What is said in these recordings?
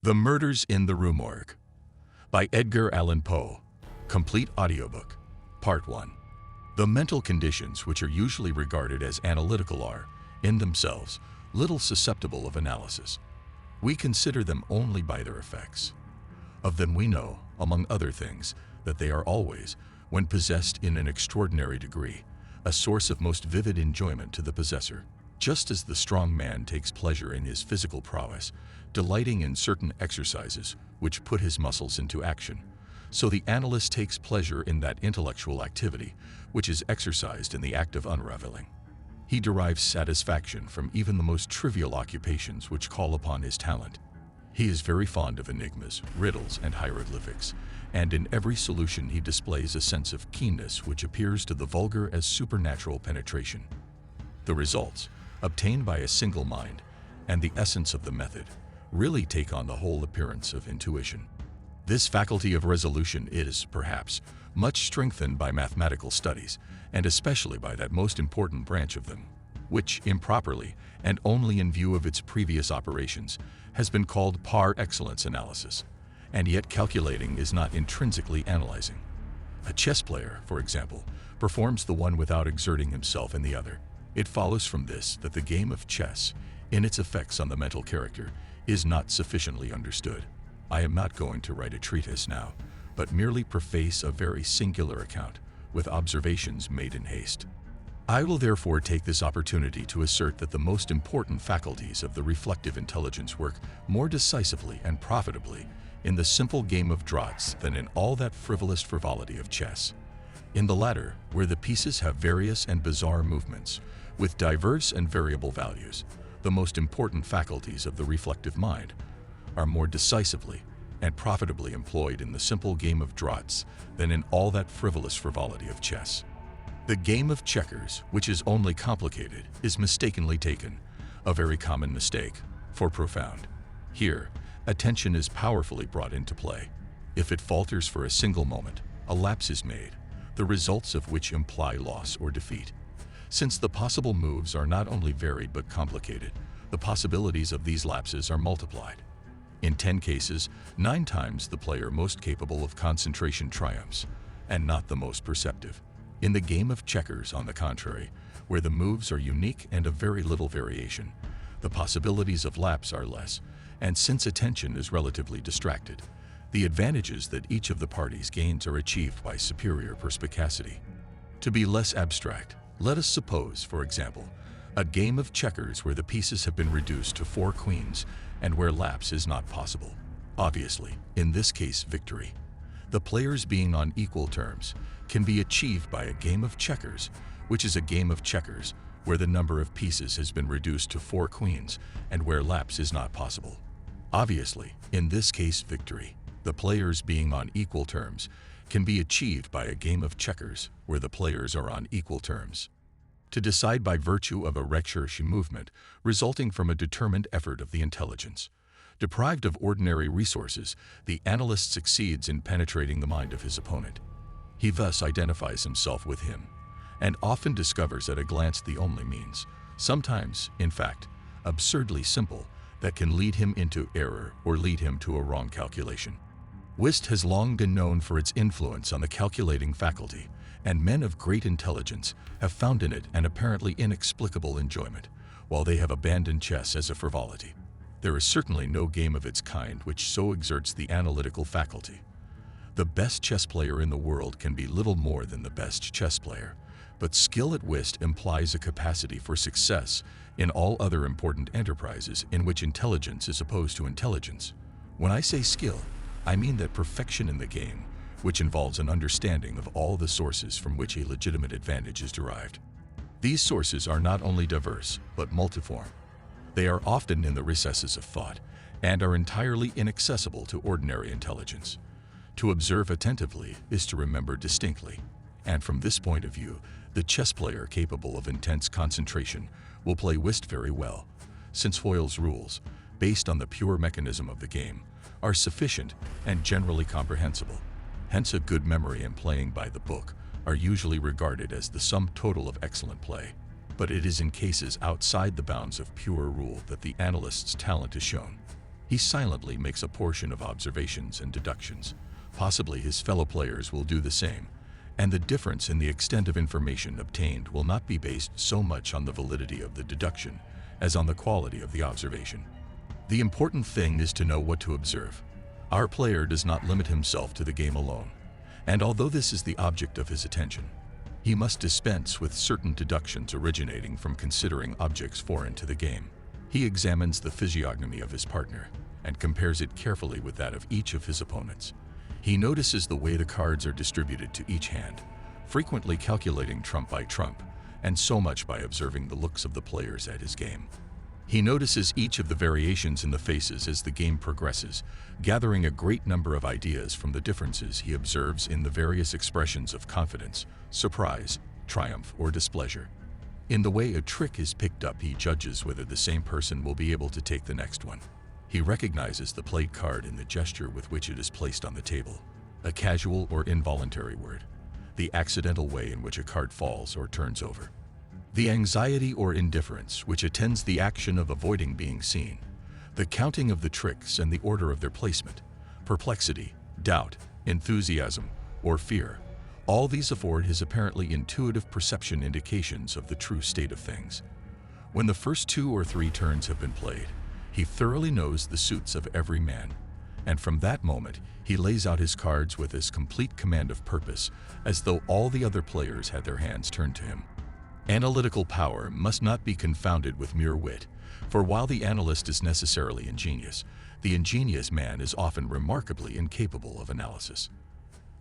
The Murders in the Rue Morgue by Edgar Allan Poe. Complete audiobook. Part 1. The mental conditions which are usually regarded as analytical are, in themselves, little susceptible of analysis. We consider them only by their effects. Of them we know, among other things, that they are always, when possessed in an extraordinary degree, a source of most vivid enjoyment to the possessor. Just as the strong man takes pleasure in his physical prowess, delighting in certain exercises which put his muscles into action, so the analyst takes pleasure in that intellectual activity which is exercised in the act of unraveling. He derives satisfaction from even the most trivial occupations which call upon his talent. He is very fond of enigmas, riddles, and hieroglyphics, and in every solution he displays a sense of keenness which appears to the vulgar as supernatural penetration. The results, obtained by a single mind, and the essence of the method, really take on the whole appearance of intuition. This faculty of resolution is, perhaps, much strengthened by mathematical studies, and especially by that most important branch of them, which, improperly, and only in view of its previous operations, has been called par excellence analysis. And yet calculating is not intrinsically analyzing. A chess player, for example, performs the one without exerting himself in the other. It follows from this that the game of chess, in its effects on the mental character, is not sufficiently understood. I am not going to write a treatise now, but merely preface a very singular account, with observations made in haste. I will therefore take this opportunity to assert that the most important faculties of the reflective intelligence work more decisively and profitably in the simple game of draughts than in all that frivolous frivolity of chess. In the latter, where the pieces have various and bizarre movements, with diverse and variable values, the most important faculties of the reflective mind are more decisively and profitably employed in the simple game of draughts than in all that frivolous frivolity of chess. The game of checkers, which is only complicated, is mistakenly taken, a very common mistake, for profound. Here, attention is powerfully brought into play. If it falters for a single moment, a lapse is made, the results of which imply loss or defeat. Since the possible moves are not only varied but complicated, the possibilities of these lapses are multiplied. In 10 cases, 9 times the player most capable of concentration triumphs, and not the most perceptive. In the game of checkers, on the contrary, where the moves are unique and of very little variation, the possibilities of lapse are less, and since attention is relatively distracted, the advantages that each of the parties gains are achieved by superior perspicacity. To be less abstract, let us suppose, for example, a game of checkers where the pieces have been reduced to 4 queens and where lapse is not possible. Obviously, in this case, victory, the players being on equal terms, can be achieved by a game of checkers, which is a game of checkers where the number of pieces has been reduced to 4 queens and where lapse is not possible. Obviously, in this case, victory, the players being on equal terms, can be achieved by a game of checkers where the players are on equal terms. To decide by virtue of a recherche movement resulting from a determined effort of the intelligence. Deprived of ordinary resources, the analyst succeeds in penetrating the mind of his opponent. He thus identifies himself with him, and often discovers at a glance the only means, sometimes, in fact, absurdly simple, that can lead him into error or lead him to a wrong calculation. Whist has long been known for its influence on the calculating faculty, and men of great intelligence have found in it an apparently inexplicable enjoyment, while they have abandoned chess as a frivolity. There is certainly no game of its kind which so exerts the analytical faculty. The best chess player in the world can be little more than the best chess player, but skill at whist implies a capacity for success in all other important enterprises in which intelligence is opposed to intelligence. When I say skill, I mean that perfection in the game, which involves an understanding of all the sources from which a legitimate advantage is derived. These sources are not only diverse, but multiform. They are often in the recesses of thought, and are entirely inaccessible to ordinary intelligence. To observe attentively is to remember distinctly, and from this point of view, the chess player capable of intense concentration will play whist very well, since Hoyle's rules, based on the pure mechanism of the game, are sufficient and generally comprehensible. Hence, a good memory and playing by the book are usually regarded as the sum total of excellent play. But it is in cases outside the bounds of pure rule that the analyst's talent is shown. He silently makes a portion of observations and deductions. Possibly his fellow players will do the same, and the difference in the extent of information obtained will not be based so much on the validity of the deduction as on the quality of the observation. The important thing is to know what to observe. Our player does not limit himself to the game alone, and although this is the object of his attention, he must dispense with certain deductions originating from considering objects foreign to the game. He examines the physiognomy of his partner and compares it carefully with that of each of his opponents. He notices the way the cards are distributed to each hand, frequently calculating trump by trump, and so much by observing the looks of the players at his game. He notices each of the variations in the faces as the game progresses, gathering a great number of ideas from the differences he observes in the various expressions of confidence, surprise, triumph, or displeasure. In the way a trick is picked up, he judges whether the same person will be able to take the next one. He recognizes the played card in the gesture with which it is placed on the table, a casual or involuntary word, the accidental way in which a card falls or turns over, the anxiety or indifference which attends the action of avoiding being seen, the counting of the tricks and the order of their placement, perplexity, doubt, enthusiasm, or fear. All these afford his apparently intuitive perception indications of the true state of things. When the first 2 or 3 turns have been played, he thoroughly knows the suits of every man, and from that moment he lays out his cards with as complete command of purpose as though all the other players had their hands turned to him. Analytical power must not be confounded with mere wit, for while the analyst is necessarily ingenious, the ingenious man is often remarkably incapable of analysis.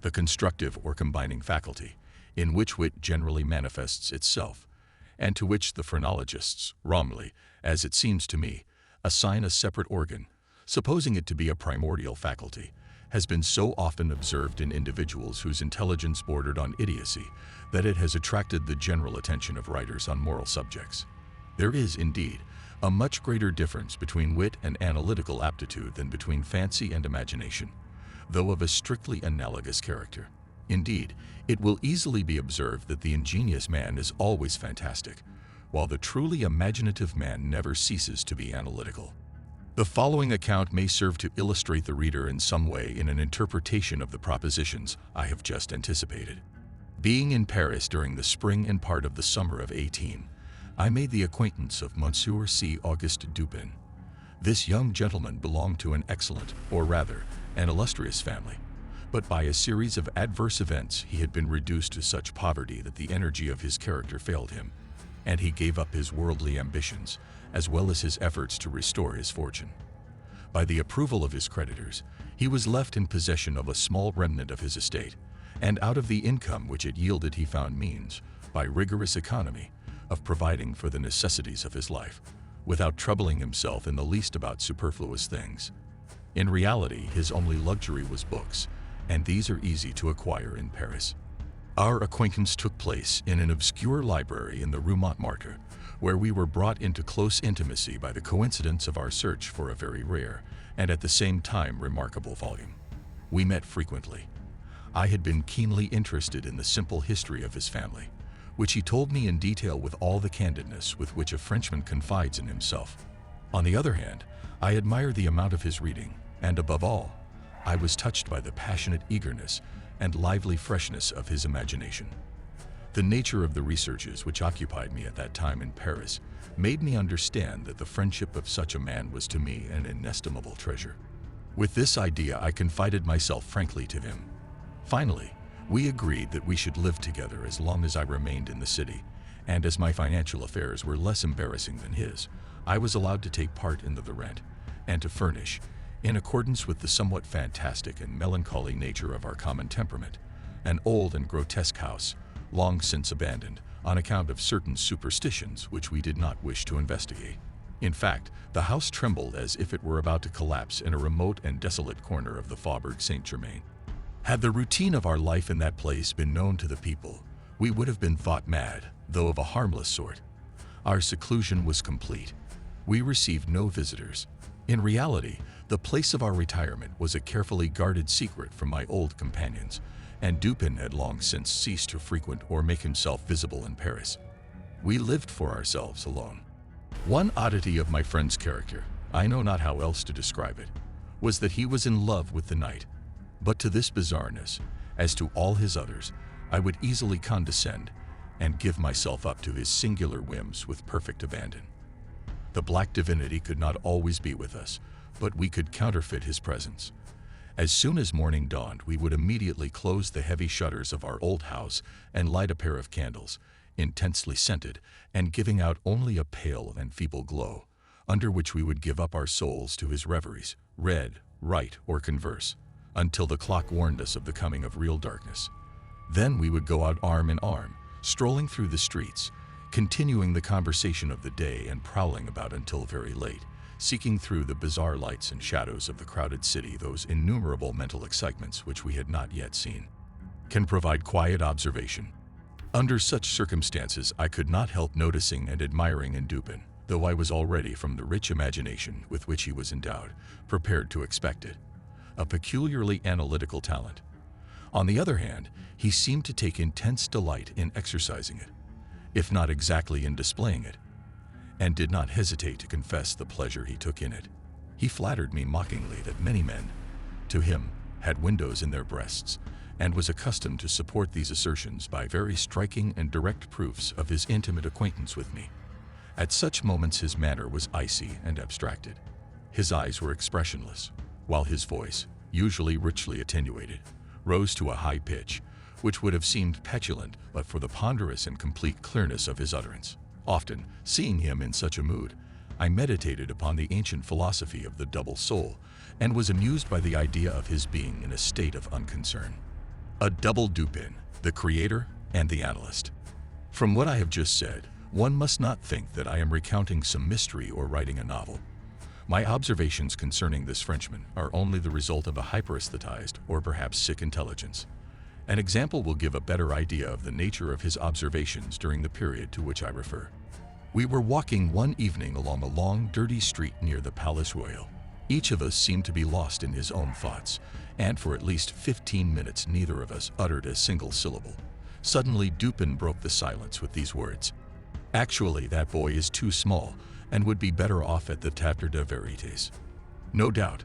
The constructive or combining faculty, in which wit generally manifests itself, and to which the phrenologists wrongly, as it seems to me, assign a separate organ, supposing it to be a primordial faculty, has been so often observed in individuals whose intelligence bordered on idiocy that it has attracted the general attention of writers on moral subjects. There is, indeed, a much greater difference between wit and analytical aptitude than between fancy and imagination, though of a strictly analogous character. Indeed, it will easily be observed that the ingenious man is always fantastic, while the truly imaginative man never ceases to be analytical. The following account may serve to illustrate the reader in some way in an interpretation of the propositions I have just anticipated. Being in Paris during the spring and part of the summer of 18, I made the acquaintance of Monsieur C. Auguste Dupin. This young gentleman belonged to an excellent, or rather, an illustrious family, but by a series of adverse events he had been reduced to such poverty that the energy of his character failed him, and he gave up his worldly ambitions, as well as his efforts to restore his fortune. By the approval of his creditors, he was left in possession of a small remnant of his estate, and out of the income which it yielded he found means, by rigorous economy, of providing for the necessities of his life, without troubling himself in the least about superfluous things. In reality, his only luxury was books, and these are easy to acquire in Paris. Our acquaintance took place in an obscure library in the Rue Morgue, where we were brought into close intimacy by the coincidence of our search for a very rare, and at the same time remarkable volume. We met frequently. I had been keenly interested in the simple history of his family, which he told me in detail with all the candidness with which a Frenchman confides in himself. On the other hand, I admired the amount of his reading, and above all, I was touched by the passionate eagerness and lively freshness of his imagination. The nature of the researches which occupied me at that time in Paris made me understand that the friendship of such a man was to me an inestimable treasure. With this idea, I confided myself frankly to him. Finally, we agreed that we should live together as long as I remained in the city, and as my financial affairs were less embarrassing than his, I was allowed to take part in the rent and to furnish, in accordance with the somewhat fantastic and melancholy nature of our common temperament, an old and grotesque house, long since abandoned on account of certain superstitions which we did not wish to investigate. In fact, the house trembled as if it were about to collapse in a remote and desolate corner of the Faubourg Saint-Germain. Had the routine of our life in that place been known to the people, we would have been thought mad, though of a harmless sort. Our seclusion was complete. We received no visitors. In reality, the place of our retirement was a carefully guarded secret from my old companions, and Dupin had long since ceased to frequent or make himself visible in Paris. We lived for ourselves alone. One oddity of my friend's character, I know not how else to describe it, was that he was in love with the night. But to this bizarreness, as to all his others, I would easily condescend and give myself up to his singular whims with perfect abandon. The black divinity could not always be with us, but we could counterfeit his presence. As soon as morning dawned, we would immediately close the heavy shutters of our old house and light a pair of candles, intensely scented and giving out only a pale and feeble glow, under which we would give up our souls to his reveries, read, write, or converse, until the clock warned us of the coming of real darkness. Then we would go out arm in arm, strolling through the streets, continuing the conversation of the day and prowling about until very late, seeking through the bizarre lights and shadows of the crowded city those innumerable mental excitements which we had not yet seen. Can provide quiet observation. Under such circumstances, I could not help noticing and admiring in Dupin, though I was already, from the rich imagination with which he was endowed, prepared to expect it, a peculiarly analytical talent. On the other hand, he seemed to take intense delight in exercising it, if not exactly in displaying it, and did not hesitate to confess the pleasure he took in it. He flattered me mockingly that many men, to him, had windows in their breasts, and was accustomed to support these assertions by very striking and direct proofs of his intimate acquaintance with me. At such moments his manner was icy and abstracted. His eyes were expressionless, while his voice, usually richly attenuated, rose to a high pitch, which would have seemed petulant but for the ponderous and complete clearness of his utterance. Often, seeing him in such a mood, I meditated upon the ancient philosophy of the double soul, and was amused by the idea of his being in a state of unconcern. A double Dupin, the creator and the analyst. From what I have just said, one must not think that I am recounting some mystery or writing a novel. My observations concerning this Frenchman are only the result of a hyperestheticized or perhaps sick intelligence. An example will give a better idea of the nature of his observations during the period to which I refer. We were walking one evening along a long, dirty street near the Palais Royal. Each of us seemed to be lost in his own thoughts, and for at least 15 minutes neither of us uttered a single syllable. Suddenly Dupin broke the silence with these words: "Actually, that boy is too small and would be better off at the Théâtre des Vérités." "No doubt,"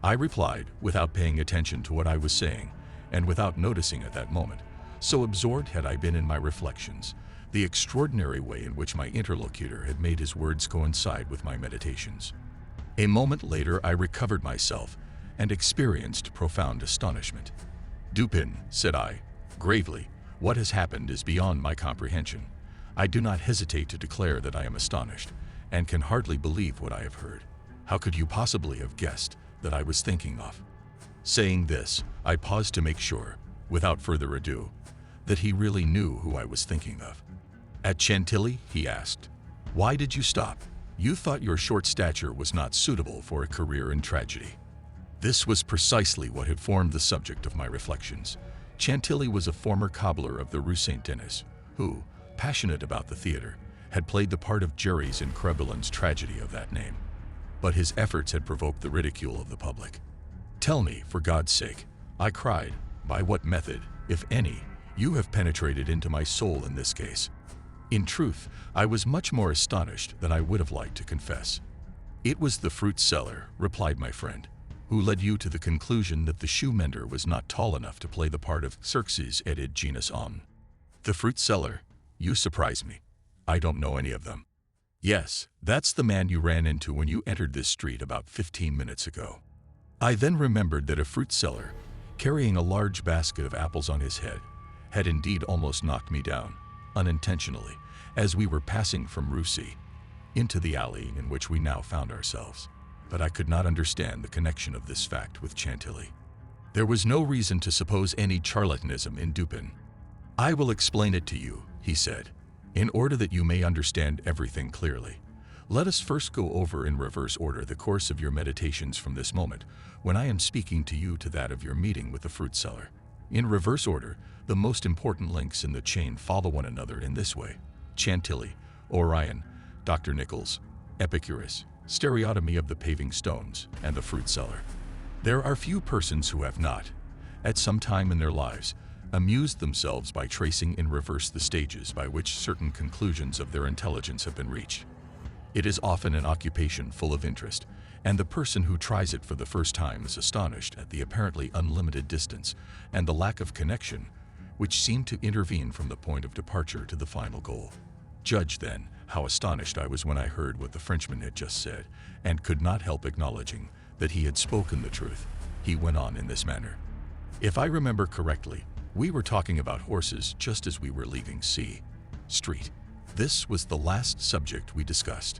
I replied, without paying attention to what I was saying, and without noticing at that moment, so absorbed had I been in my reflections, the extraordinary way in which my interlocutor had made his words coincide with my meditations. A moment later I recovered myself and experienced profound astonishment. "Dupin," said I, gravely, "what has happened is beyond my comprehension. I do not hesitate to declare that I am astonished, and can hardly believe what I have heard. How could you possibly have guessed that I was thinking of?" Saying this, I paused to make sure, without further ado, that he really knew who I was thinking of. "At Chantilly?" he asked. "Why did you stop? You thought your short stature was not suitable for a career in tragedy." This was precisely what had formed the subject of my reflections. Chantilly was a former cobbler of the Rue Saint-Denis, who, passionate about the theater, had played the part of Jerry's in Crebellin's tragedy of that name. But his efforts had provoked the ridicule of the public. "Tell me, for God's sake," I cried, "by what method, if any, you have penetrated into my soul in this case." In truth, I was much more astonished than I would have liked to confess. "It was the fruit seller," replied my friend, "who led you to the conclusion that the shoe mender was not tall enough to play the part of Xerxes et genus homme." "The fruit seller? You surprise me. I don't know any of them." "Yes, that's the man you ran into when you entered this street about 15 minutes ago." I then remembered that a fruit seller, carrying a large basket of apples on his head, had indeed almost knocked me down, unintentionally, as we were passing from Rue C into the alley in which we now found ourselves. But I could not understand the connection of this fact with Chantilly. There was no reason to suppose any charlatanism in Dupin. "I will explain it to you," he said, "in order that you may understand everything clearly. Let us first go over in reverse order the course of your meditations from this moment, when I am speaking to you, to that of your meeting with the fruit seller. In reverse order, the most important links in the chain follow one another in this way: Chantilly, Orion, Dr. Nichols, Epicurus, stereotomy of the paving stones, and the fruit seller. There are few persons who have not, at some time in their lives, amused themselves by tracing in reverse the stages by which certain conclusions of their intelligence have been reached. It is often an occupation full of interest, and the person who tries it for the first time is astonished at the apparently unlimited distance and the lack of connection which seemed to intervene from the point of departure to the final goal. Judge, then, how astonished I was when I heard what the Frenchman had just said, and could not help acknowledging that he had spoken the truth. He went on in this manner. If I remember correctly, we were talking about horses just as we were leaving C Street. This was the last subject we discussed.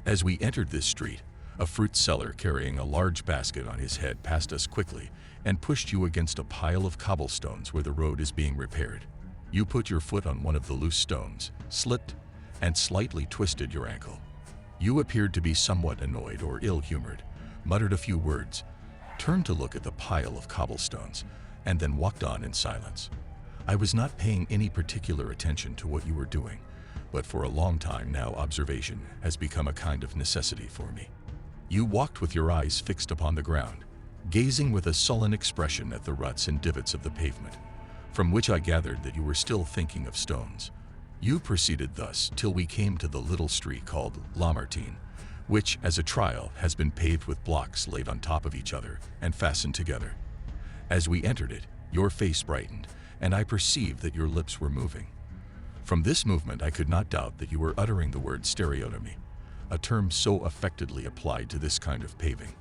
As we entered this street, a fruit seller carrying a large basket on his head passed us quickly and pushed you against a pile of cobblestones where the road is being repaired. You put your foot on one of the loose stones, slipped, and slightly twisted your ankle. You appeared to be somewhat annoyed or ill-humored, muttered a few words, turned to look at the pile of cobblestones, and then walked on in silence. I was not paying any particular attention to what you were doing, but for a long time now observation has become a kind of necessity for me. You walked with your eyes fixed upon the ground, gazing with a sullen expression at the ruts and divots of the pavement, from which I gathered that you were still thinking of stones. You proceeded thus till we came to the little street called Lamartine, which, as a trial, has been paved with blocks laid on top of each other and fastened together. As we entered it, your face brightened, and I perceived that your lips were moving. From this movement I could not doubt that you were uttering the word stereotomy, a term so affectedly applied to this kind of paving.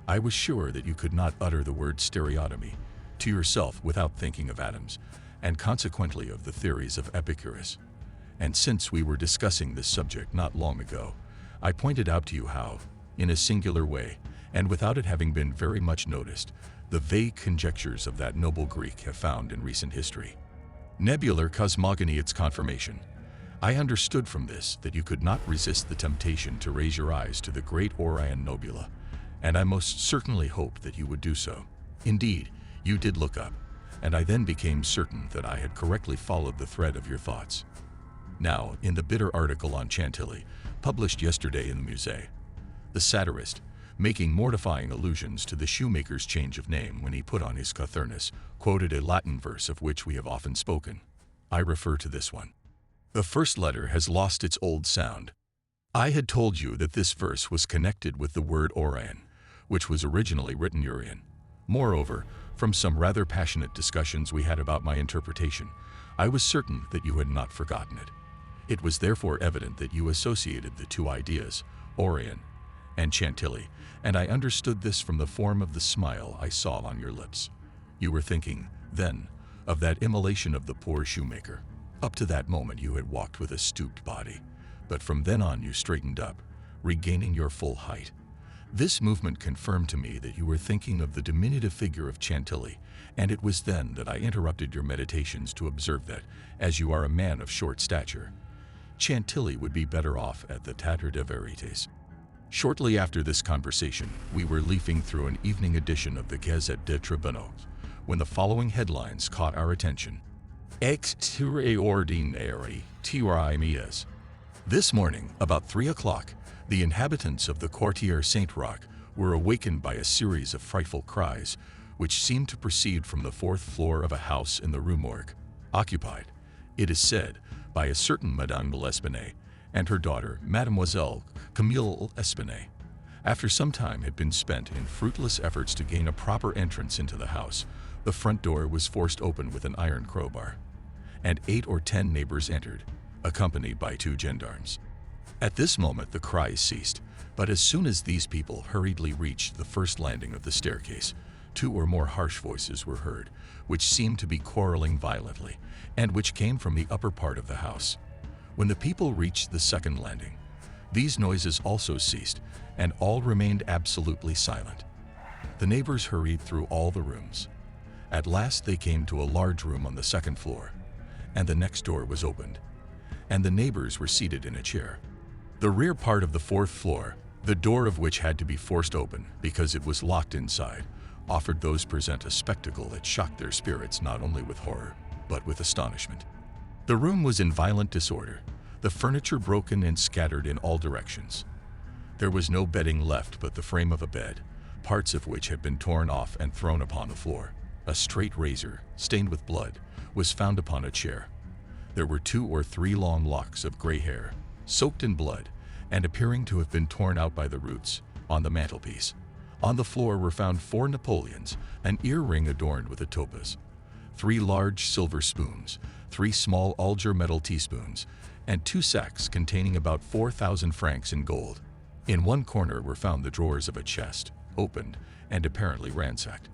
I was sure that you could not utter the word stereotomy to yourself without thinking of atoms, and consequently of the theories of Epicurus. And since we were discussing this subject not long ago, I pointed out to you how, in a singular way, and without it having been very much noticed, the vague conjectures of that noble Greek have found in recent history nebular cosmogony its confirmation. I understood from this that you could not resist the temptation to raise your eyes to the great Orion Nebula, and I most certainly hoped that you would do so. Indeed, you did look up, and I then became certain that I had correctly followed the thread of your thoughts. Now, in the bitter article on Chantilly, published yesterday in the Musée, the satirist, making mortifying allusions to the shoemaker's change of name when he put on his cothurnus, quoted a Latin verse of which we have often spoken. I refer to this one. The first letter has lost its old sound. I had told you that this verse was connected with the word Orion, which was originally written Urian. Moreover, from some rather passionate discussions we had about my interpretation, I was certain that you had not forgotten it. It was therefore evident that you associated the two ideas, Orion and Chantilly, and I understood this from the form of the smile I saw on your lips. You were thinking, then, of that immolation of the poor shoemaker. Up to that moment you had walked with a stooped body, but from then on you straightened up, regaining your full height. This movement confirmed to me that you were thinking of the diminutive figure of Chantilly, and it was then that I interrupted your meditations to observe that, as you are a man of short stature, Chantilly would be better off at the Théâtre des Vérités. Shortly after this conversation, we were leafing through an evening edition of the Gazette des Tribunaux, when the following headlines caught our attention. Extraordinary tiraillements. This morning, about 3 o'clock, the inhabitants of the Quartier Saint-Roch were awakened by a series of frightful cries, which seemed to proceed from the 4th floor of a house in the Rue Morgue, occupied, it is said, by a certain Madame L'Espanaye and her daughter, Mademoiselle Camille Espanaye. After some time had been spent in fruitless efforts to gain a proper entrance into the house, the front door was forced open with an iron crowbar, and 8 or 10 neighbors entered, accompanied by 2 gendarmes. At this moment the cries ceased, but as soon as these people hurriedly reached the first landing of the staircase, 2 or more harsh voices were heard, which seemed to be quarreling violently, and which came from the upper part of the house. When the people reached the second landing, these noises also ceased, and all remained absolutely silent. The neighbors hurried through all the rooms. At last they came to a large room on the 2nd floor, and the next door was opened, and the neighbors were seated in a chair. The rear part of the 4th floor, the door of which had to be forced open because it was locked inside, offered those present a spectacle that shocked their spirits not only with horror, but with astonishment. The room was in violent disorder, the furniture broken and scattered in all directions. There was no bedding left but the frame of a bed, parts of which had been torn off and thrown upon the floor. A straight razor, stained with blood, was found upon a chair. There were 2 or 3 long locks of gray hair, soaked in blood, and appearing to have been torn out by the roots, on the mantelpiece. On the floor were found 4 Napoleons, an earring adorned with a topaz, 3 large silver spoons, 3 small Alger metal teaspoons, and 2 sacks containing about 4,000 francs in gold. In one corner were found the drawers of a chest, opened and apparently ransacked,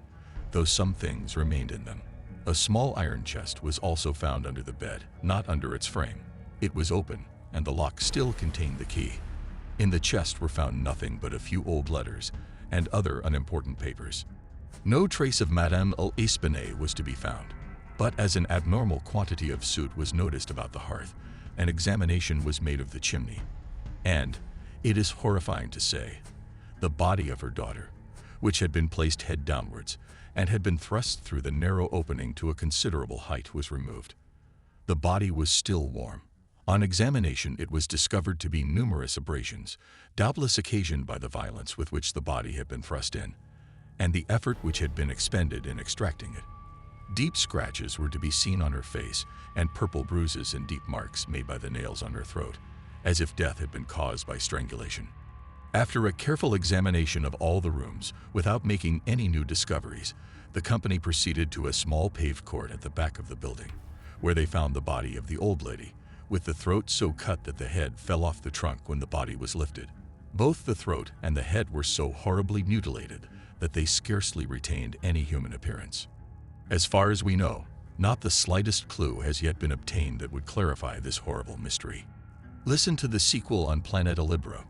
though some things remained in them. A small iron chest was also found under the bed, not under its frame. It was open, and the lock still contained the key. In the chest were found nothing but a few old letters and other unimportant papers. No trace of Madame l'Espanaye was to be found, but as an abnormal quantity of soot was noticed about the hearth, an examination was made of the chimney. And, it is horrifying to say, the body of her daughter, which had been placed head downwards and had been thrust through the narrow opening to a considerable height, was removed. The body was still warm. On examination, it was discovered to be numerous abrasions, doubtless occasioned by the violence with which the body had been thrust in, and the effort which had been expended in extracting it. Deep scratches were to be seen on her face, and purple bruises and deep marks made by the nails on her throat, as if death had been caused by strangulation. After a careful examination of all the rooms, without making any new discoveries, the company proceeded to a small paved court at the back of the building, where they found the body of the old lady, with the throat so cut that the head fell off the trunk when the body was lifted. Both the throat and the head were so horribly mutilated that they scarcely retained any human appearance. As far as we know, not the slightest clue has yet been obtained that would clarify this horrible mystery. Listen to the sequel on Planeta Libro.